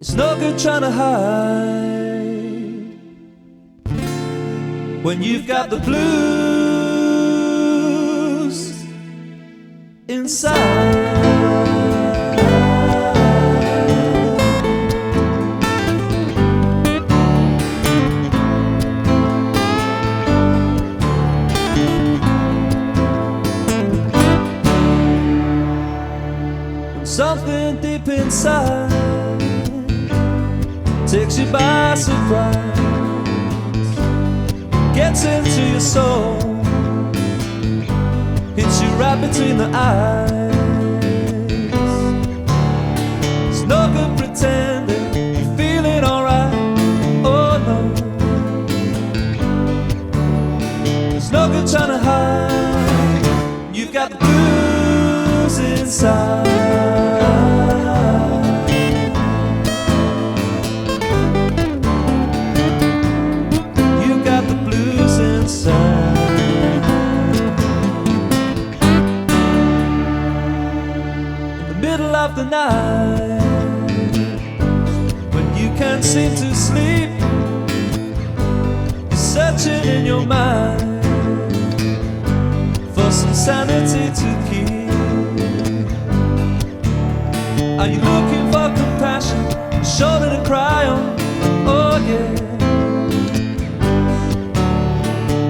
It's no good trying to hide when you've got the blues inside. Something deep inside takes you by surprise, gets into your soul, hits you right between the eyes. It's no good pretending you're feeling alright, oh no. It's no good trying to hide, you've got the blues inside. Of the night, when you can't seem to sleep, you're searching in your mind for some sanity to keep. Are you looking for compassion, a shoulder to cry on? Oh yeah.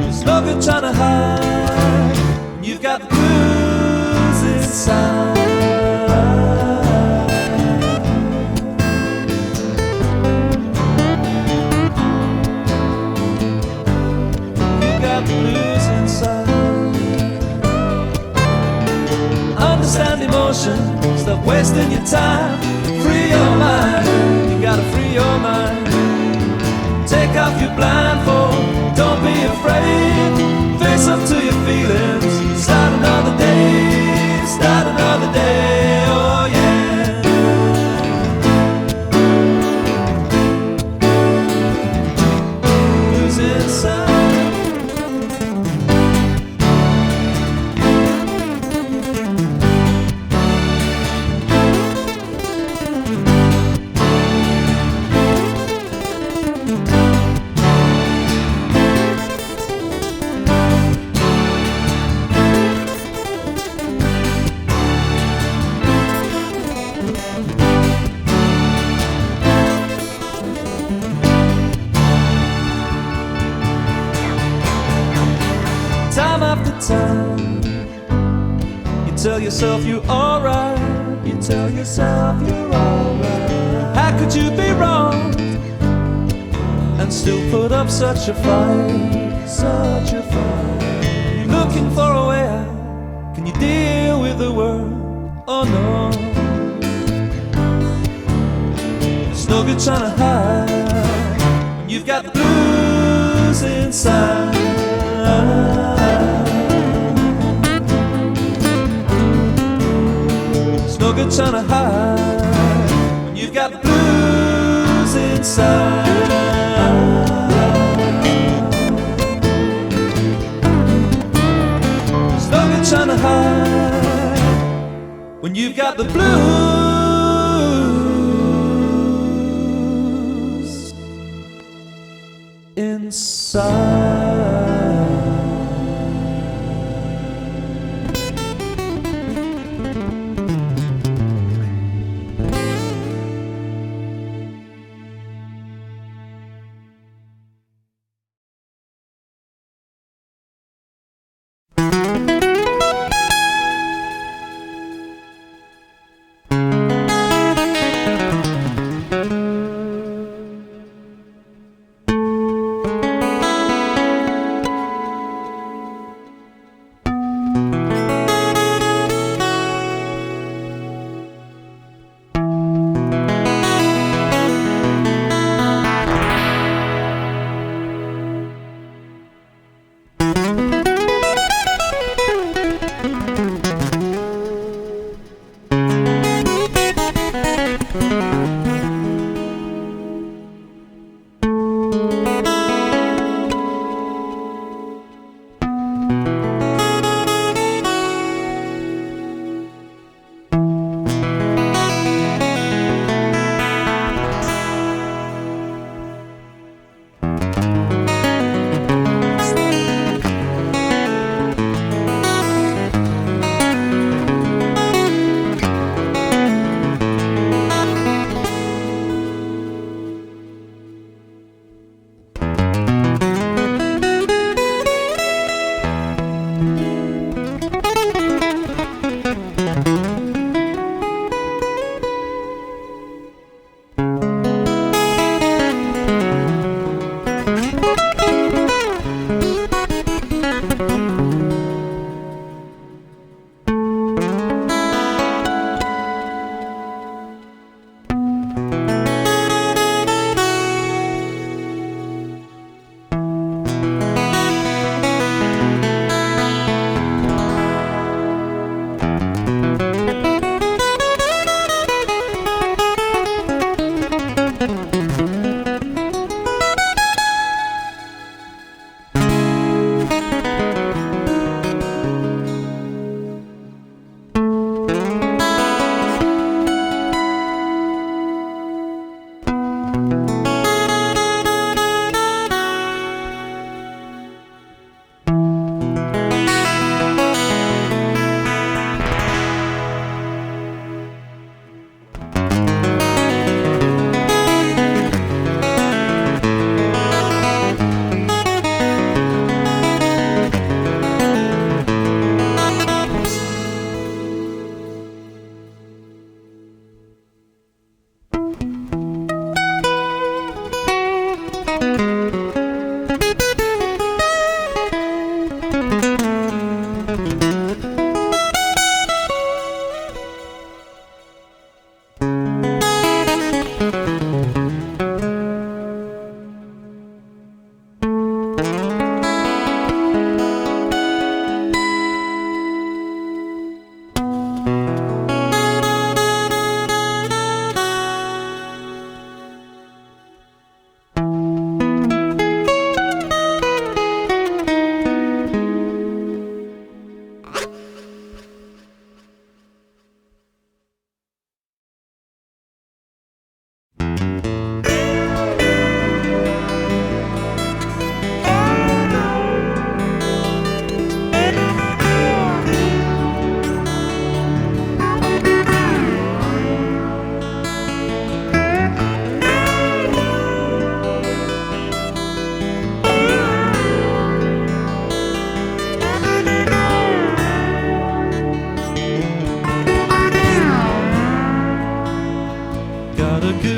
There's no good trying to hide when you've got the blues inside. Understand emotion, stop wasting your time. Free your mind, you gotta free your mind. Take off your blindfold, don't be afraid. Face up to your feelings, start another day, start another day, oh yeah. Who's inside? Tell yourself you're alright, you tell yourself you're alright. How could you be wrong and still put up such a fight, such a fight? You're looking for a way out, can you deal with the world? Oh no. It's no good trying to hide when you've got the blues inside. No good trying to hide when you've got the blues inside. There's no good trying to hide when you've got the blues inside.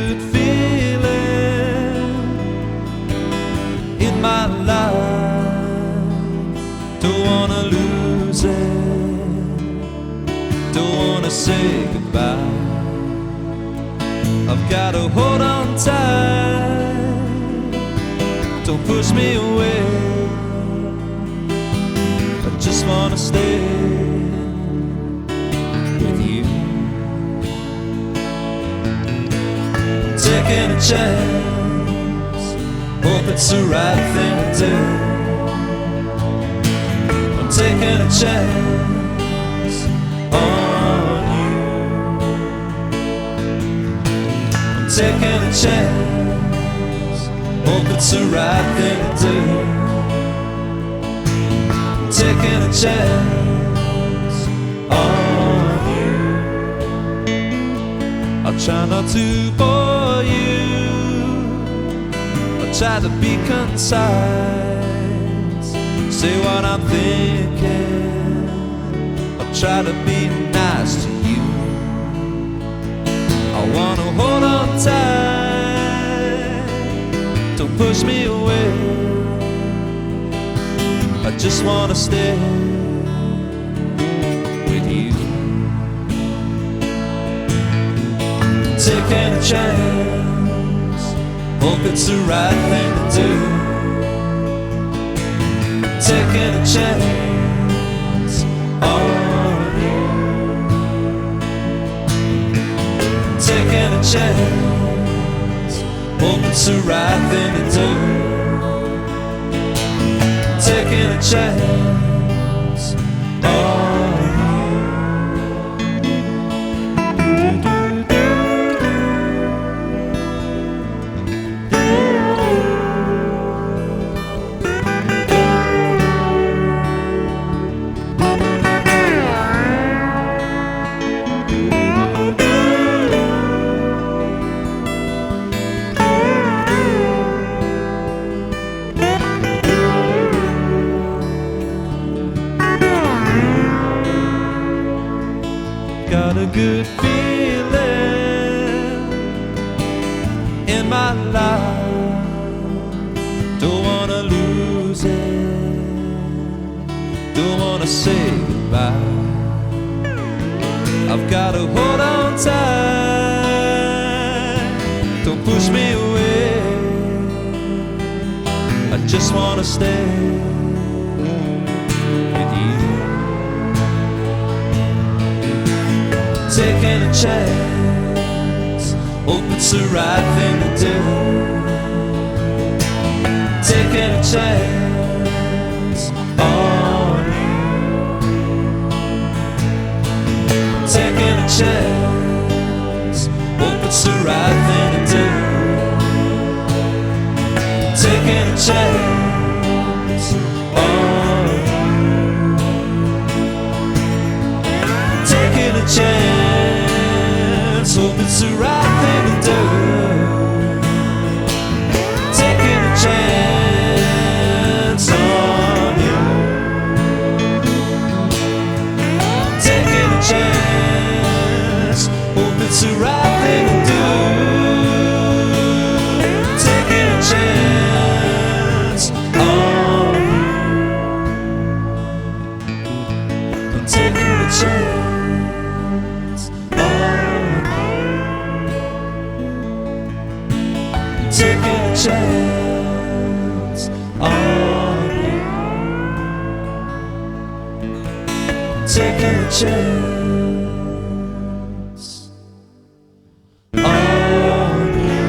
good feeling in my life. Don't wanna lose it, don't wanna say goodbye. I've gotta hold on tight, don't push me away. I just wanna stay with you. Taking a chance, hope it's the right thing to do. I'm taking a chance on you. I'm taking a chance, hope it's the right thing to do. I'm taking a chance on you. I'll try not to bore you, I'll try to be concise, say what I'm thinking, I'll try to be nice to you. I wanna hold on tight, don't push me away. I just wanna stay with you. Taking a chance, hope it's the right thing to do. Taking a chance on you. Taking a chance, hope it's the right thing to do. Taking a chance on got a good feeling in my life. Don't wanna lose it, don't wanna say goodbye. I've gotta hold on tight, don't push me away. I just wanna stay with you. Taking a chance, hope it's the right thing to do. Taking a chance on you. Taking a chance, hope it's the right thing to do. Taking a chance on you. Taking a chance, hope it's the right thing to do. Taking a chance on you. Taking a chance, hope it's the right thing to do. Taking a chance on you. I'm taking a chance on you. Taking a chance on you. Taking a chance on you.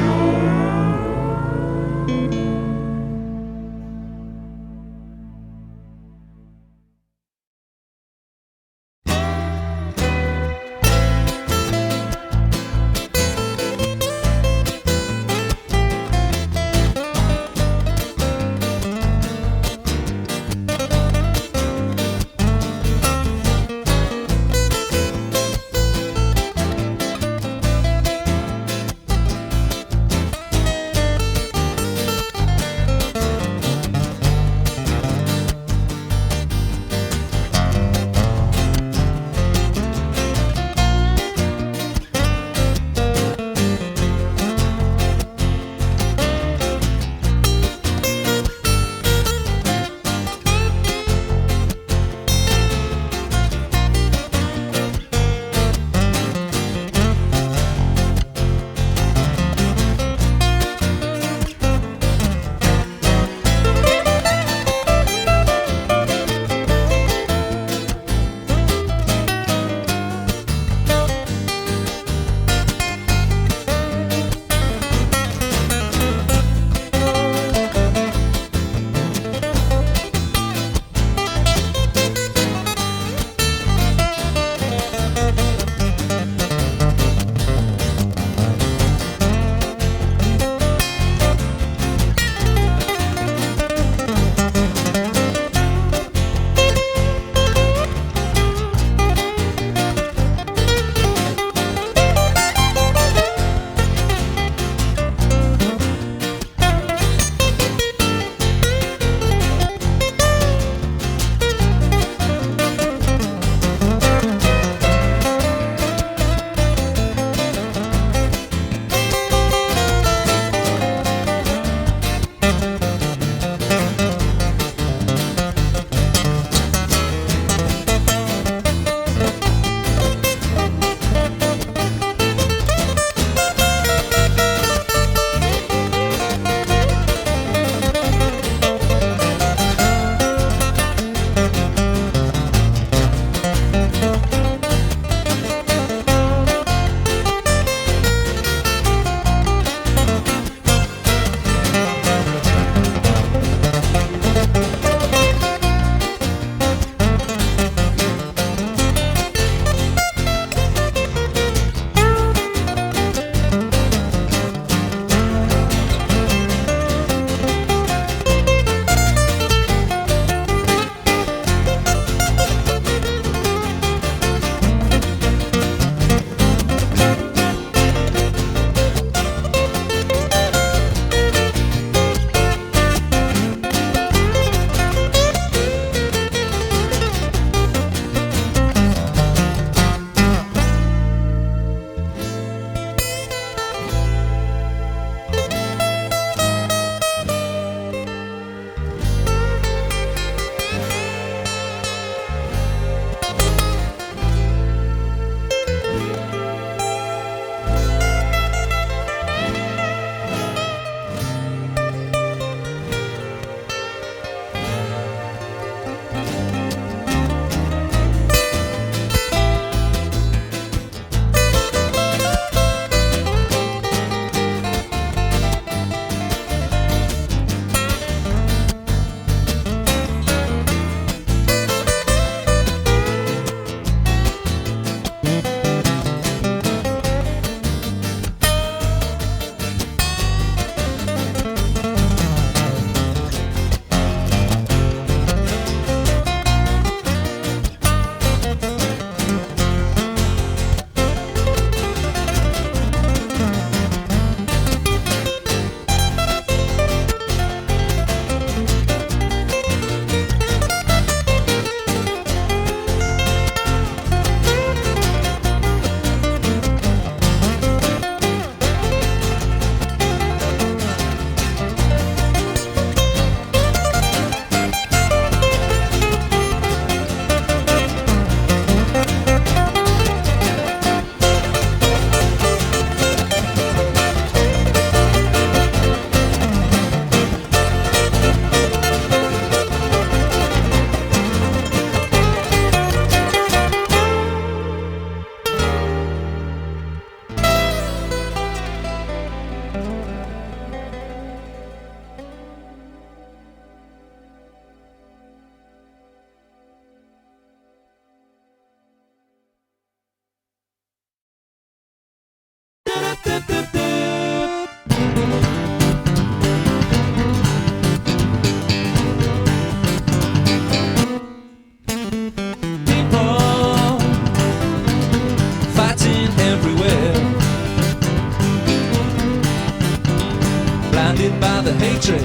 blinded by the hatred,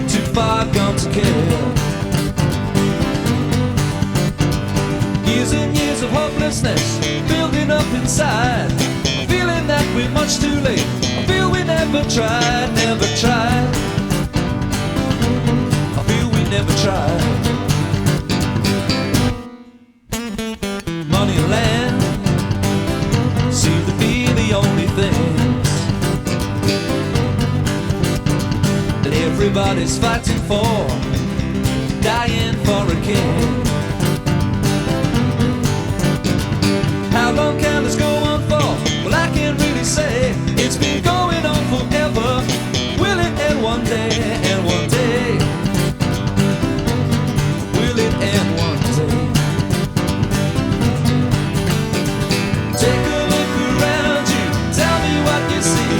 too far gone to care. Years and years of hopelessness building up inside, feeling that we're much too late. I feel we never tried, never tried. I feel we never tried. Money and land seem to be the only things that everybody's fighting for, dying for a king. How long can this go on for? Well, I can't really say. It's been going on forever. Will it end one day? And one day, will it end one day? Take a look around you, tell me what you see.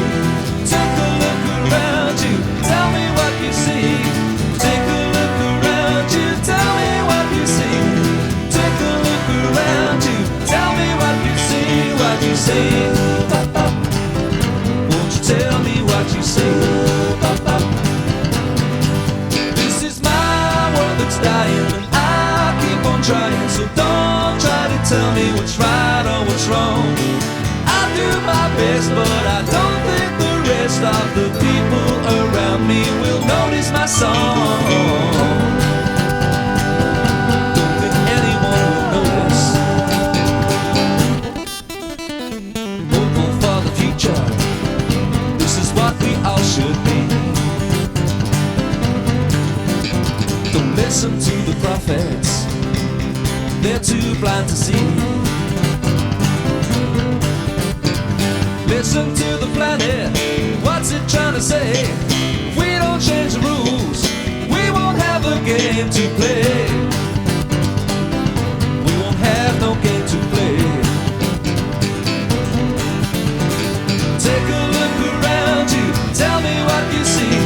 Take a look around you, tell me what you see. Take a look around you, tell me what you see. Take a look around you, tell me what you see, what you see. Won't you tell me what you see? This is my world that's dying, and I keep on trying. So don't try to tell me what's right or what's wrong. I do my best, but I don't think the rest of the people around me will notice my song. Don't think anyone will notice. Hopeful for the future, this is what we all should be. Don't listen to the prophets, they're too blind to see. Listen to the planet, what's it trying to say? If we don't change the rules, we won't have a game to play. We won't have no game to play. Take a look around you, tell me what you see.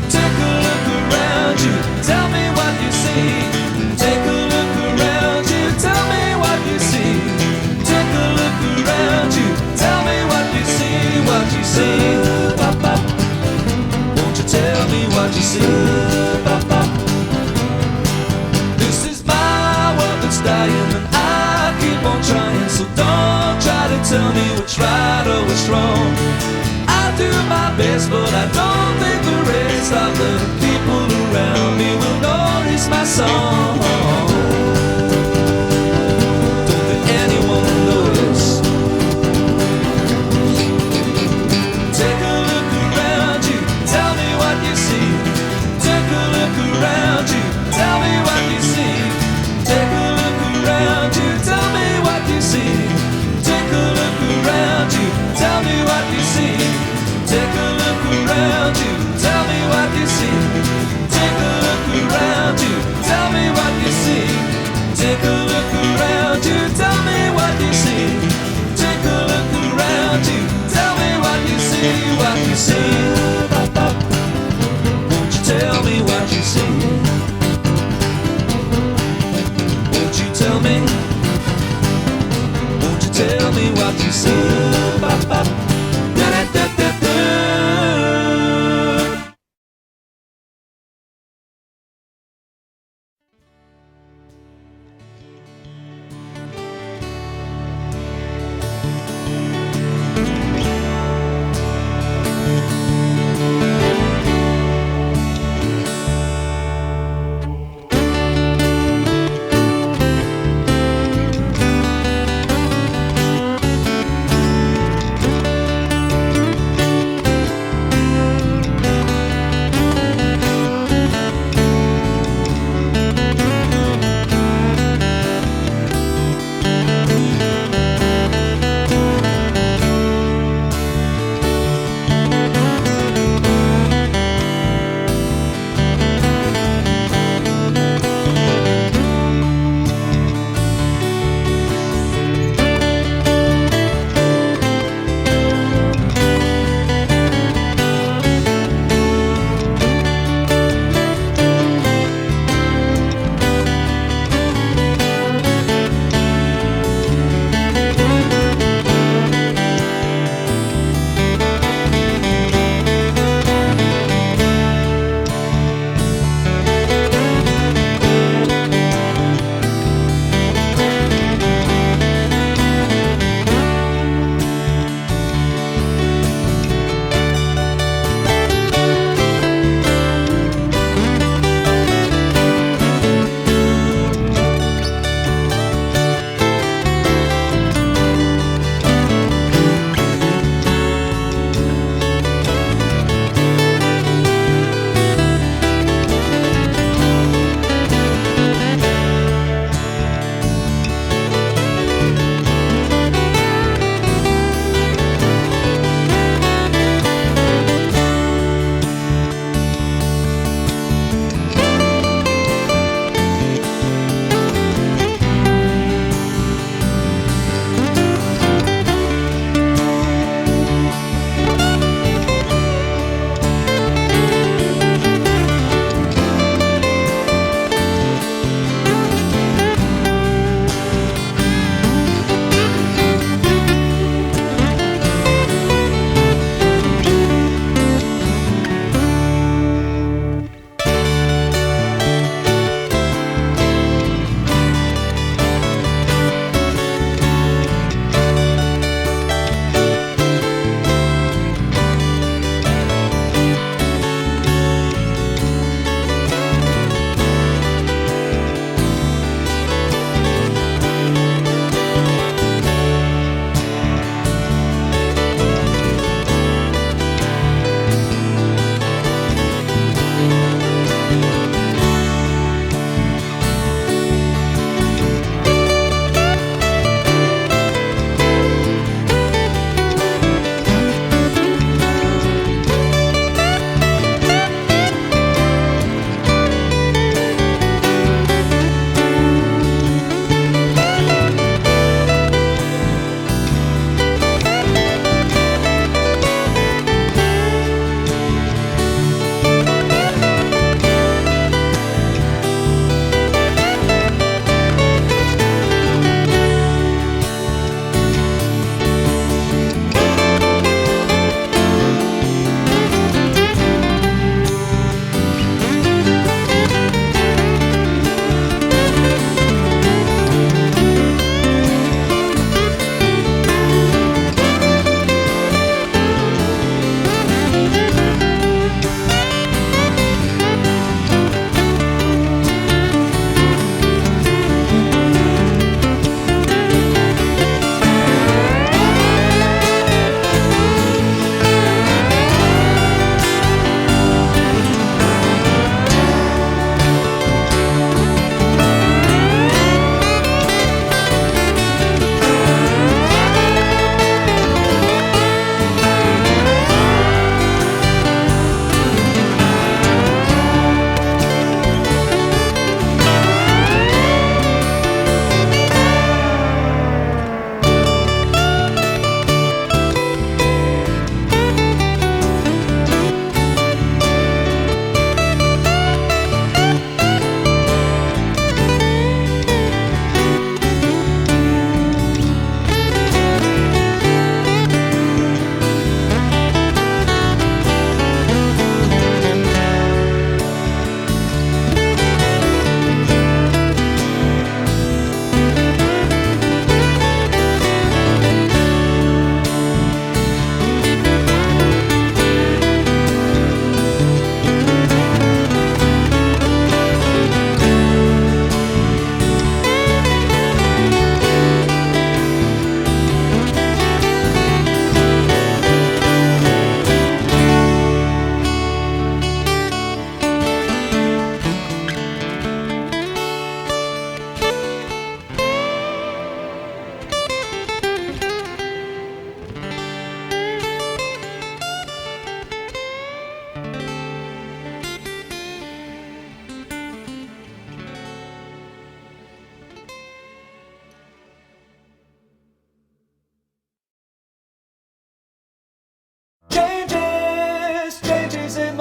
Take a look around you, tell me what you see. Take a look around you, tell me what you see. Take a look around you, tell me what you see, what you see. Won't you tell me what you see? This is my world that's dying, and I keep on trying. So don't try to tell me what's right or what's wrong. I do my best, but I don't think the rest of the people around me will notice my song. Don't think anyone will notice. Take a look around you, tell me what you see. Take a look around you, tell me what you see. Take a look around you, tell me what you see. Take a look around you, tell me what you see. Take a look around you, tell me what you see. Take a look around you, tell me what you see. Take a look around you, tell me what you see. Take a look around you, tell me what you see, what you see. Won't you tell me what you see? Won't you tell me? Won't you tell me what you see?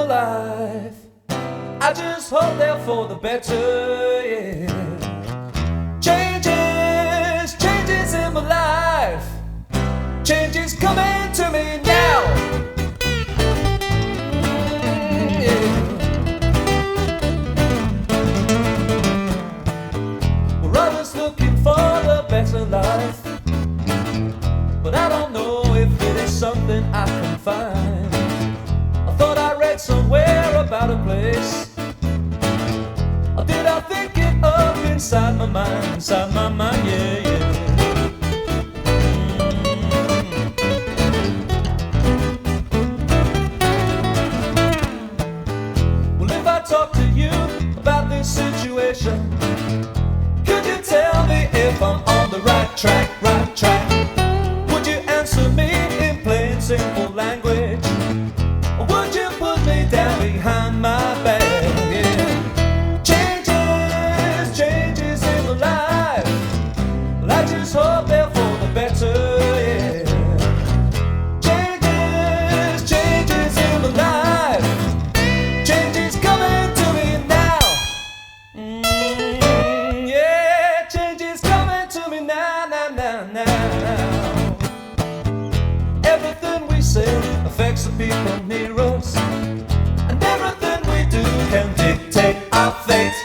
my life. I just hope they're for the better, yeah. Changes, changes in my life. Changes coming to me now. Yeah. We're always looking for the better life, but I don't know if it is something I can find. I thought I read somewhere about a place, or did I think it up inside my mind, yeah, yeah. Well, if I talk to you about this situation, could you tell me if I'm on the right track, right track? Would you answer me in plain, simple language? Or would you put me down behind my back? Yeah. Changes, changes in my life. Well, I just hope they're for the better, yeah. Changes, changes in my life. Changes coming to me now. Yeah, changes coming to me now, now. Everything we say affects the people near us, and everything we do can dictate our fate.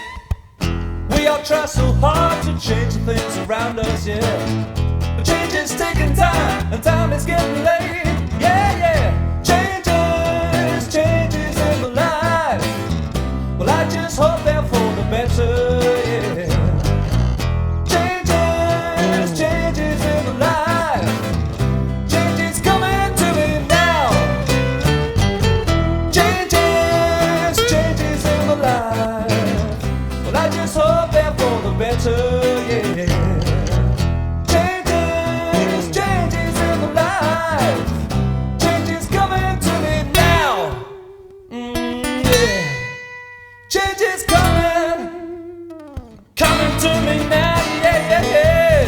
We all try so hard to change the things around us, yeah, but change is taking time, and time is getting late. Yeah, yeah. Changes, changes in my life. Well, I just hope they're for the better, yeah. Changes, changes in my life. Changes coming to me now. Changes, changes in my life. Well, I just hope they're for the better, yeah. Changes, changes in my life. Changes coming to me now. Yeah. Changes coming to me now, yeah, yeah, yeah.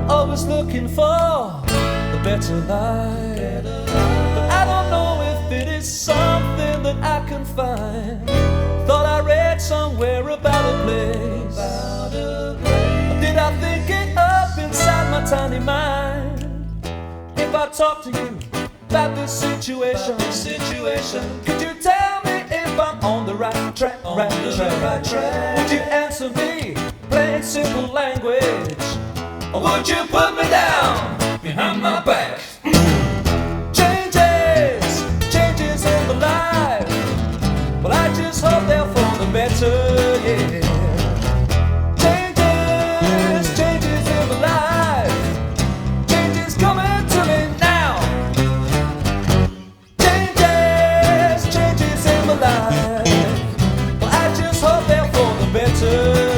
Always looking for the better life, but I don't know if it is something that I can find. Thought I read somewhere about a place, or did I think it up inside my tiny mind? If I talk to you about this situation, could you tell me if I'm on the right track, right track? Would you answer me plain simple language? Or would you put me down behind my back? Changes, changes in my life. Well, I just hope they're for the better, yeah. Changes, changes in my life. Changes coming to me now. Changes, changes in my life. Well, I just hope they're for the better.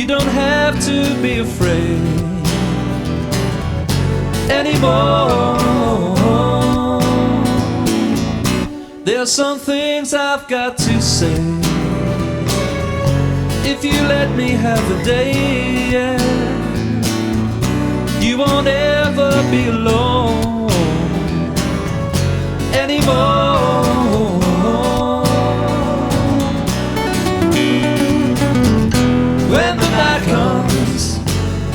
You don't have to be afraid anymore. There's some things I've got to say. If you let me have a day, yeah, you won't ever be alone anymore. When the night comes,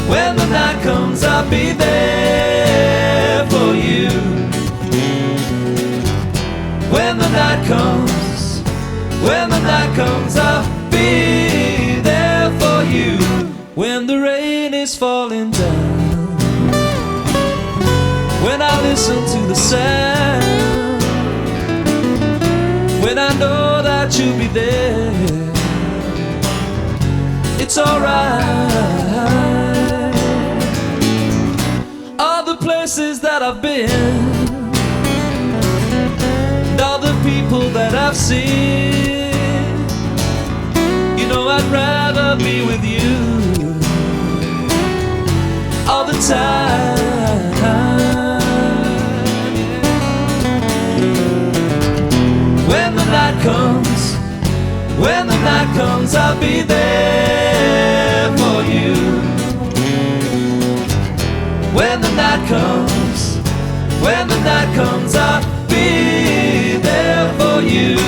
when the night comes, I'll be there for you. When the night comes, when the night comes, I'll be there for you. When the rain is falling down, when I listen to the sound, when I know that you'll be there, it's alright. All the places that I've been, all the people that I've seen, you know I'd rather be with you all the time. When the night comes, when the night comes, I'll be there for you. When the night comes, when the night comes, I'll be there for you.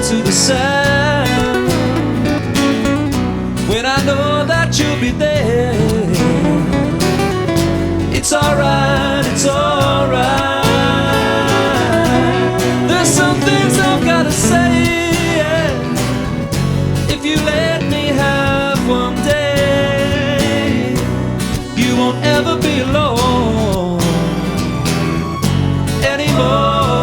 To the sound, when I know that you'll be there, it's alright, it's alright. There's some things I've gotta say, yeah. If you let me have one day, you won't ever be alone anymore.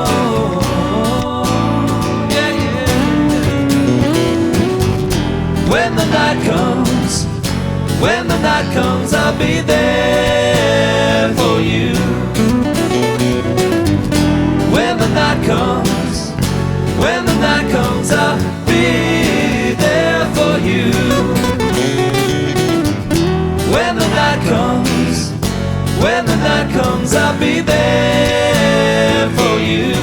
When the night comes, when the night comes, I'll be there for you. When the night comes, when the night comes, I'll be there for you. When the night comes, when the night comes, I'll be there for you.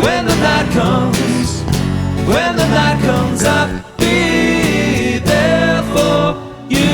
When the night comes, when the night comes, I'll be there for you.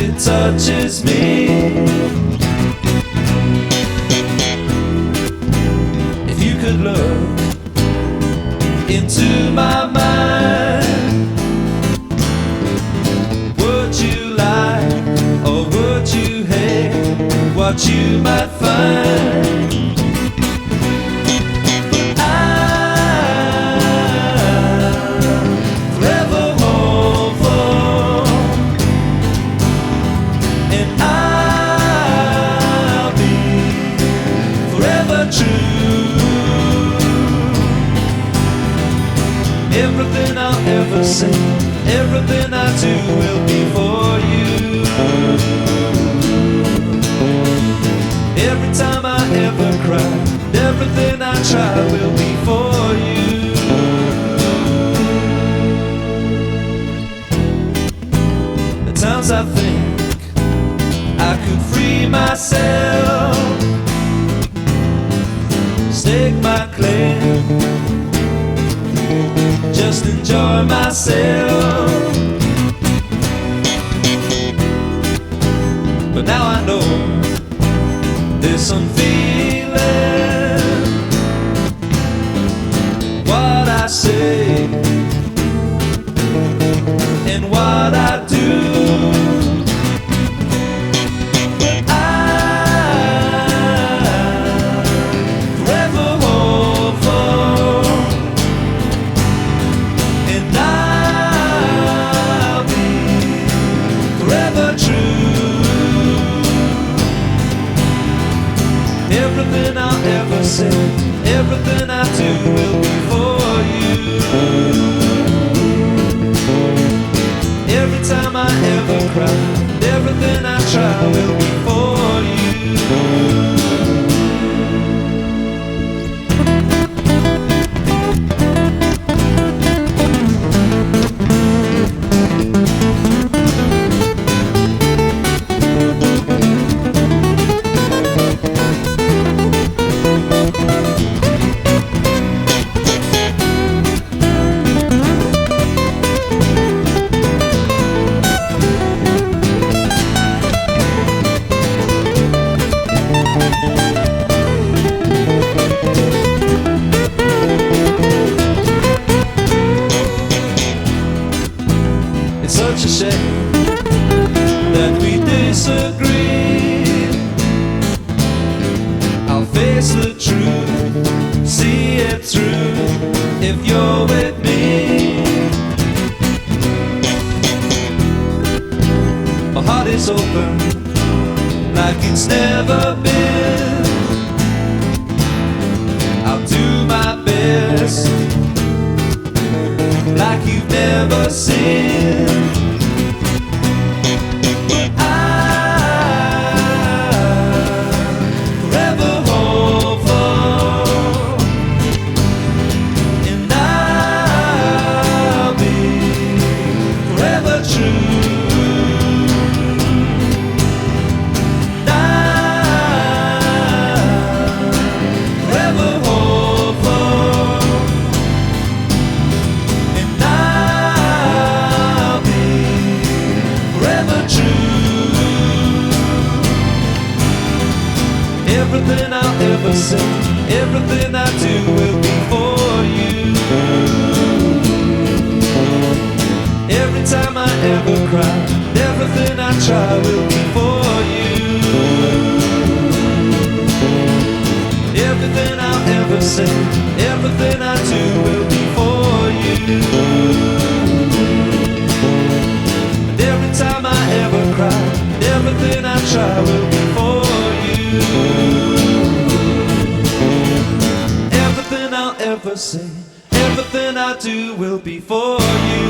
it touches me. If you could look into my mind, would you like or would you hate what you might find? Everything I'll ever say, everything I do will be for you. Every time I ever cry, everything I try will be for you. At times I think I could free myself, stake my claim, just enjoy myself. But now I know there's some feeling. What I say and what I do, but I forever hope for, and I'll be forever true. Everything I'll ever say, everything I do will be for you. Every time I ever cry, everything I try will be for you. It's such a shame that we disagree. I'll face the truth, see it through if you're with me. My heart is open like it's never been. I'll do my best like you've never seen. But I forever hope for, and I'll be forever true. And I'll forever hope for, and I'll be forever true. Everything I'll ever say, everything I do will be for you. Every time I ever cry, everything I try will be for you. Everything I'll ever say, everything I do will be for you. And every time I ever cry, everything I try will be for you. Everything I'll ever say, everything I do will be for you.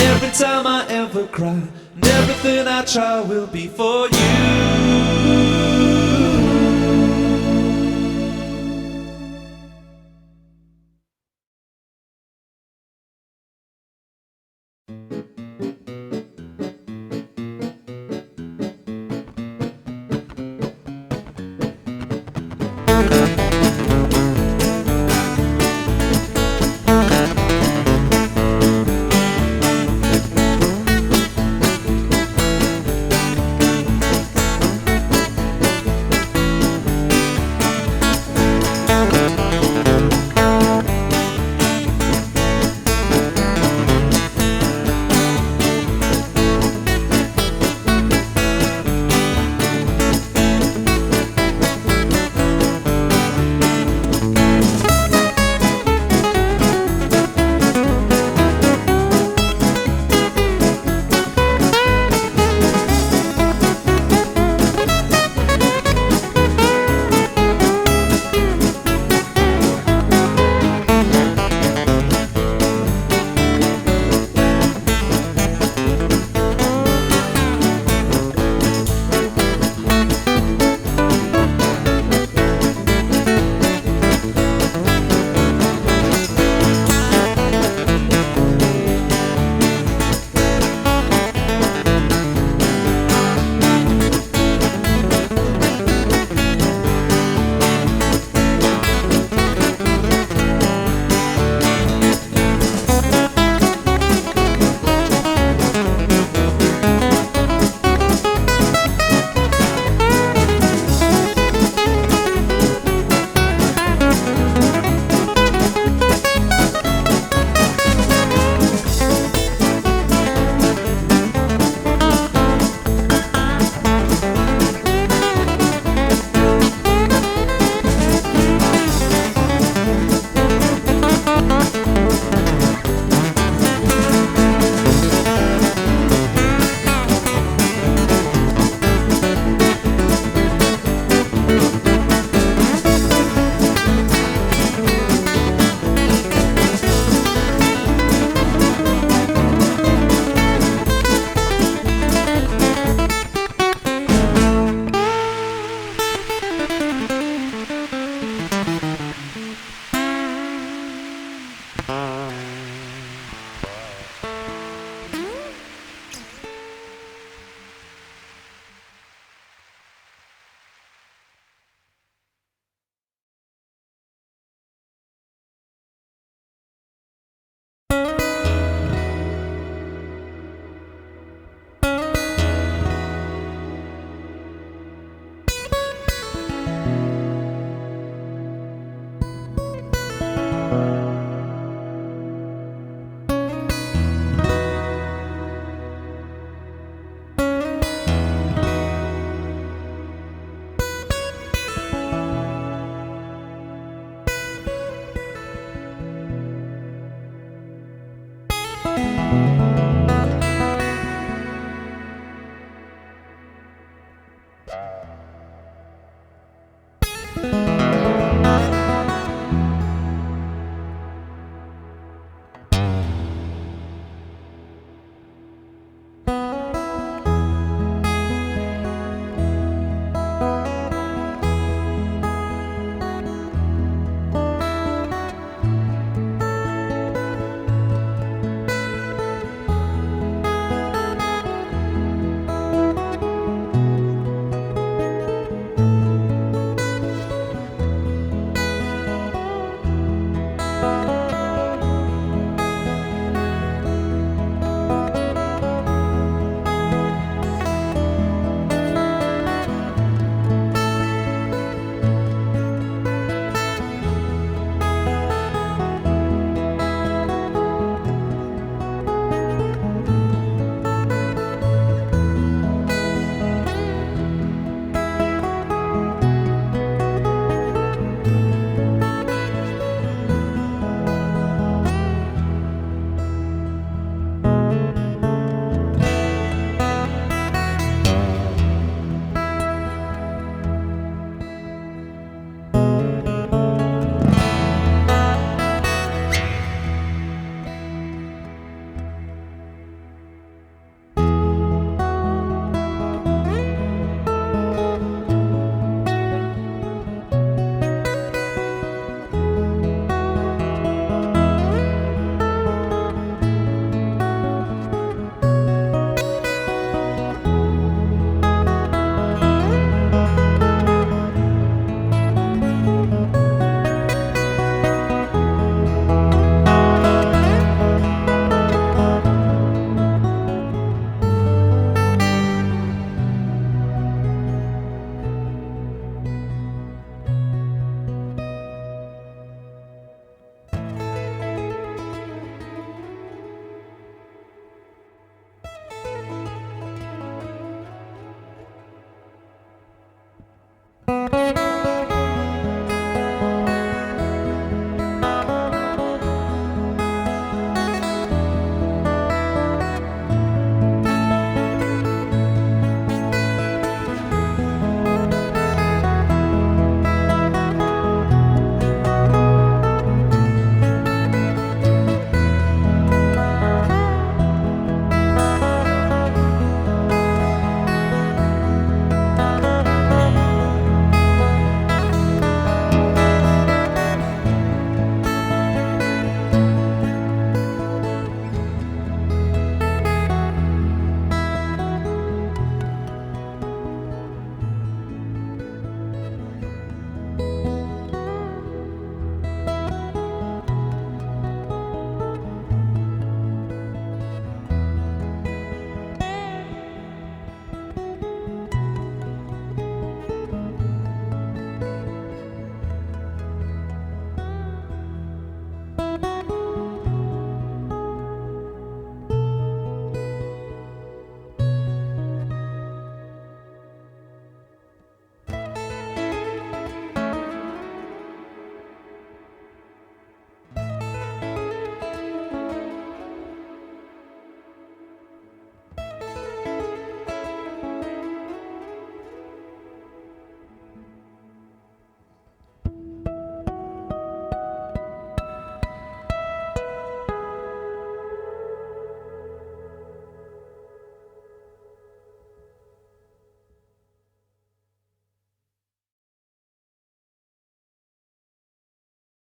Every time I ever cry, and everything I try will be for you.